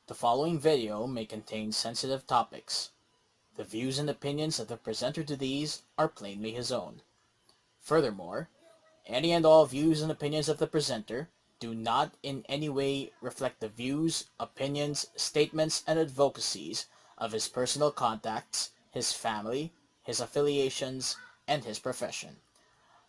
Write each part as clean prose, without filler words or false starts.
The following video may contain sensitive topics. The views and opinions of the presenter to these are plainly his own. Furthermore, any and all views and opinions of the presenter do not in any way reflect the views, opinions, statements, and advocacies of his personal contacts, his family, his affiliations, and his profession.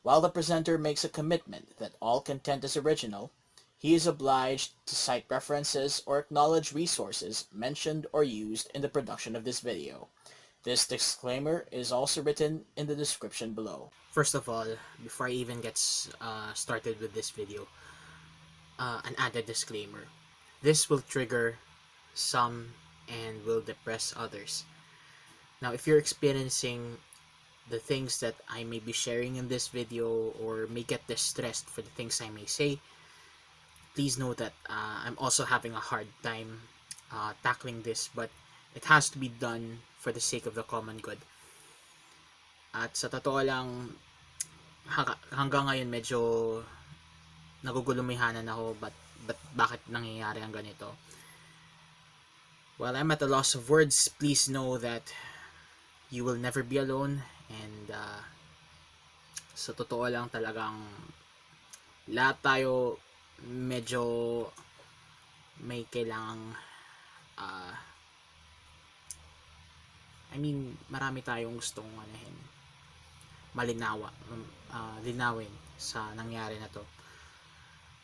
While the presenter makes a commitment that all content is original, he is obliged to cite references or acknowledge resources mentioned or used in the production of this video. This disclaimer is also written in the description below. First of all, before I even get started with this video, an added disclaimer. This will trigger some and will depress others. Now, if you're experiencing the things that I may be sharing in this video or may get distressed for the things I may say, please know that I'm also having a hard time tackling this, but it has to be done for the sake of the common good. At sa totoo lang, hanggang ngayon medyo nagugulumihanan ako bakit nangyayari ang ganito. While I'm at a loss of words, please know that you will never be alone, and sa totoo lang talagang lahat tayo medyo may kailangang marami tayong gustong linawin sa nangyari na to.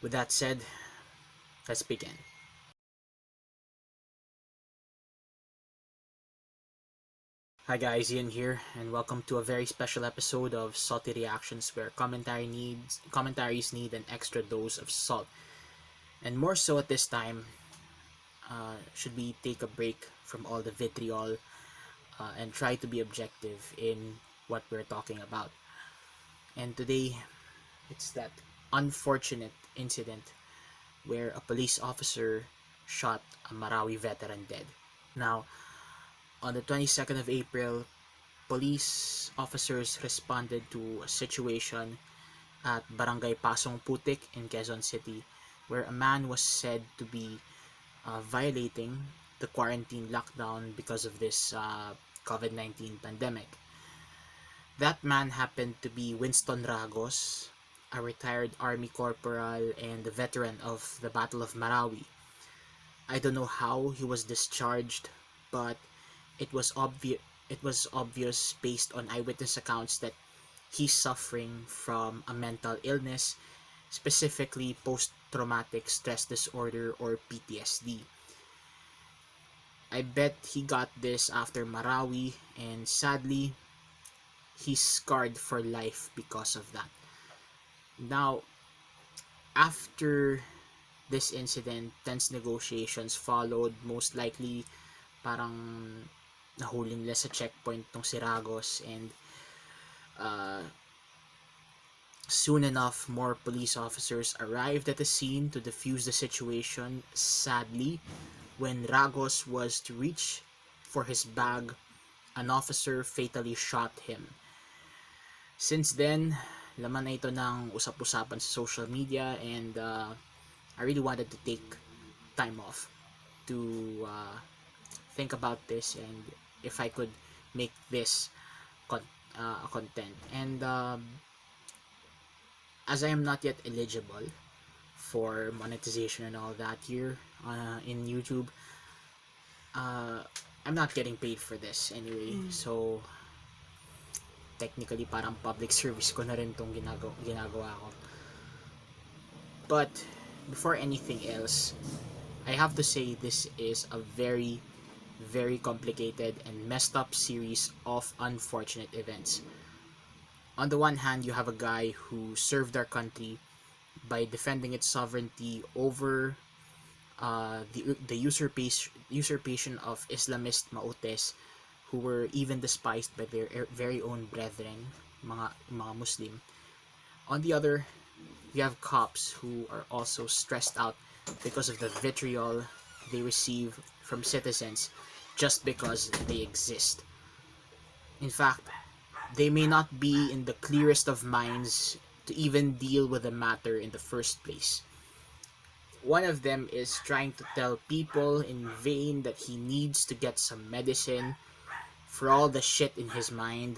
With that said, let's begin. Hi guys, Ian here, and welcome to a very special episode of Salty Reactions, where commentaries need an extra dose of salt. And more so at this time, should we take a break from all the vitriol and try to be objective in what we're talking about. And today, it's that unfortunate incident where a police officer shot a Marawi veteran dead. Now, on the 22nd of April, police officers responded to a situation at Barangay Pasong Putik in Quezon City, where a man was said to be violating the quarantine lockdown because of this COVID-19 pandemic. That man happened to be Winston Ragos, a retired Army corporal and a veteran of the Battle of Marawi. I don't know how he was discharged, but it was obvious based on eyewitness accounts that he's suffering from a mental illness, specifically post-traumatic stress disorder or PTSD. I bet he got this after Marawi, and sadly, he's scarred for life because of that. Now, after this incident, tense negotiations followed. Most likely, parang nahuli nila sa checkpoint tong si Ragos, and soon enough, more police officers arrived at the scene to defuse the situation. Sadly, when Ragos was to reach for his bag, an officer fatally shot him. Since then, laman na ito ng usap-usapan sa social media, and I really wanted to take time off to think about this and if I could make this a content. And as I am not yet eligible for monetization and all that here in YouTube, I'm not getting paid for this anyway, so technically parang public service ko na rin tong ginagawa ko. But before anything else, I have to say this is a very, very complicated and messed up series of unfortunate events. On the one hand, you have a guy who served our country by defending its sovereignty over the usurpation of Islamist mautes who were even despised by their very own brethren, mga Muslim. On the other, you have cops who are also stressed out because of the vitriol they receive from citizens just because they exist. In fact, they may not be in the clearest of minds to even deal with the matter in the first place. One of them is trying to tell people in vain that he needs to get some medicine for all the shit in his mind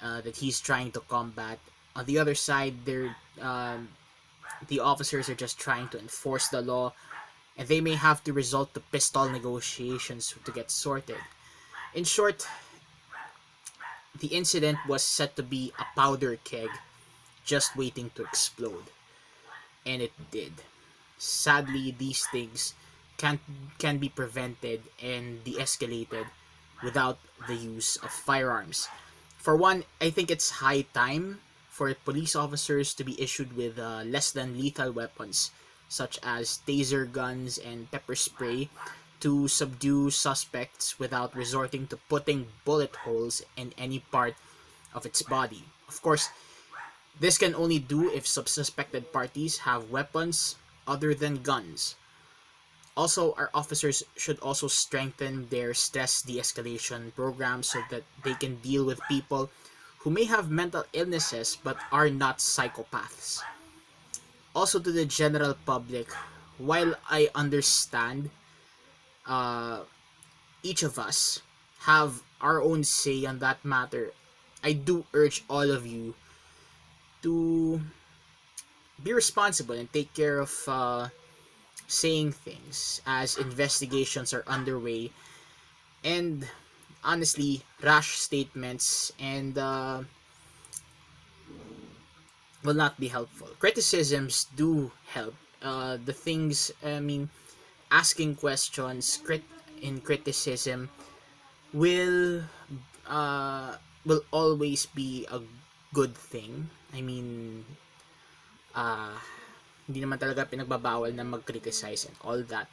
that he's trying to combat. On the other side, the officers are just trying to enforce the law, and they may have to resort to pistol negotiations to get sorted. In short, the incident was said to be a powder keg just waiting to explode, and it did. Sadly, these things can can be prevented and de-escalated without the use of firearms. For one, I think it's high time for police officers to be issued with less than lethal weapons, such as taser guns and pepper spray, to subdue suspects without resorting to putting bullet holes in any part of its body. Of course, this can only do if suspected parties have weapons other than guns. Also, our officers should also strengthen their stress de-escalation programs so that they can deal with people who may have mental illnesses but are not psychopaths. Also, to the general public, while I understand uh, each of us have our own say on that matter, I do urge all of you to be responsible and take care of saying things as investigations are underway, and honestly, rash statements and will not be helpful. Criticisms do help. The things, I mean, asking questions in criticism will uh, will always be a good thing. I mean, uh, hindi naman talaga pinagbabawal na mag-criticize and all that.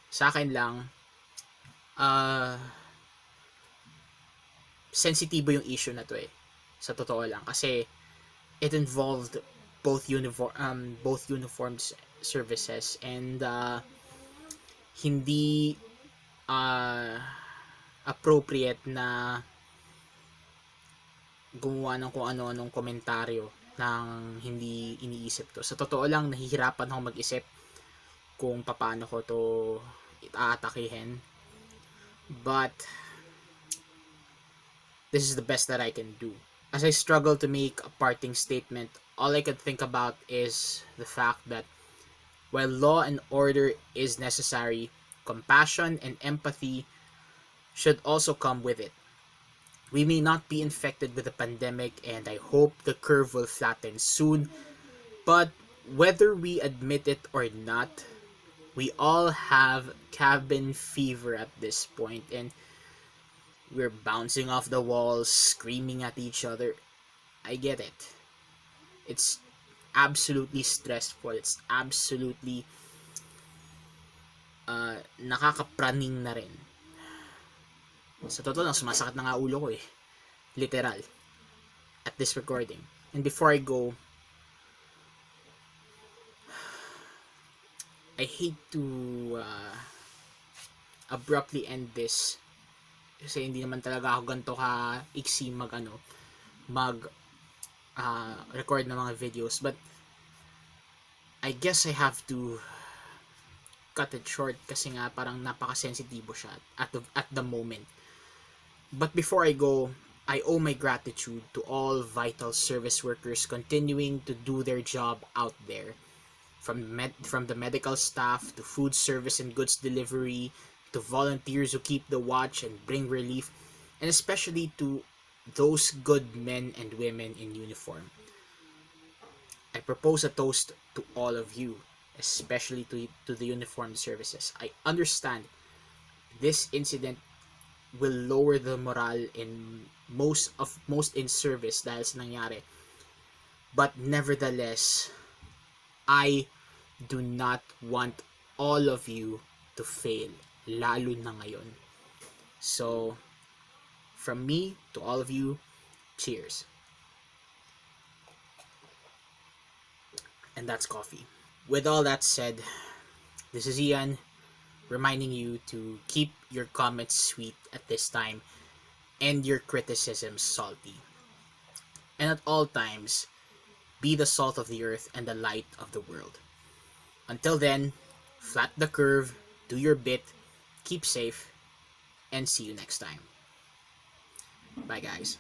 Sa akin lang, sensitibo yung issue na to eh. Sa totoo lang. Kasi it involved both uniformed services, and hindi uh, appropriate na gumawa ng kung ano-anong komentaryo ng hindi iniisip to. Sa totoo lang, nahihirapan ako mag-isip kung paano ko to aatakihin. But this is the best that I can do. As I struggle to make a parting statement, all I could think about is the fact that while law and order is necessary, compassion and empathy should also come with it. We may not be infected with a pandemic, and I hope the curve will flatten soon, but whether we admit it or not, we all have cabin fever at this point, and we're bouncing off the walls, screaming at each other. I get it. It's absolutely stressful. It's absolutely nakakapraning na rin. Sa totoo lang, sumasakit na nga ulo ko eh. Literal. At this recording. And before I go, I hate to abruptly end this. Kasi hindi naman talaga ako ganito ka iksi mag record ng mga videos. But I guess I have to cut it short kasi nga parang napaka-sensitibo siya at the moment. But before I go, I owe my gratitude to all vital service workers continuing to do their job out there. From the medical staff to food service and goods delivery to volunteers who keep the watch and bring relief, and especially to those good men and women in uniform. I propose a toast to all of you, especially to the uniformed services. I understand this incident will lower the morale in most in service dahil sa nangyari. But nevertheless, I do not want all of you to fail, lalo na ngayon. So, from me to all of you, cheers. And that's coffee. With all that said, this is Ian, reminding you to keep your comments sweet at this time and your criticisms salty. And at all times, be the salt of the earth and the light of the world. Until then, flat the curve, do your bit, keep safe, and see you next time. Bye, guys.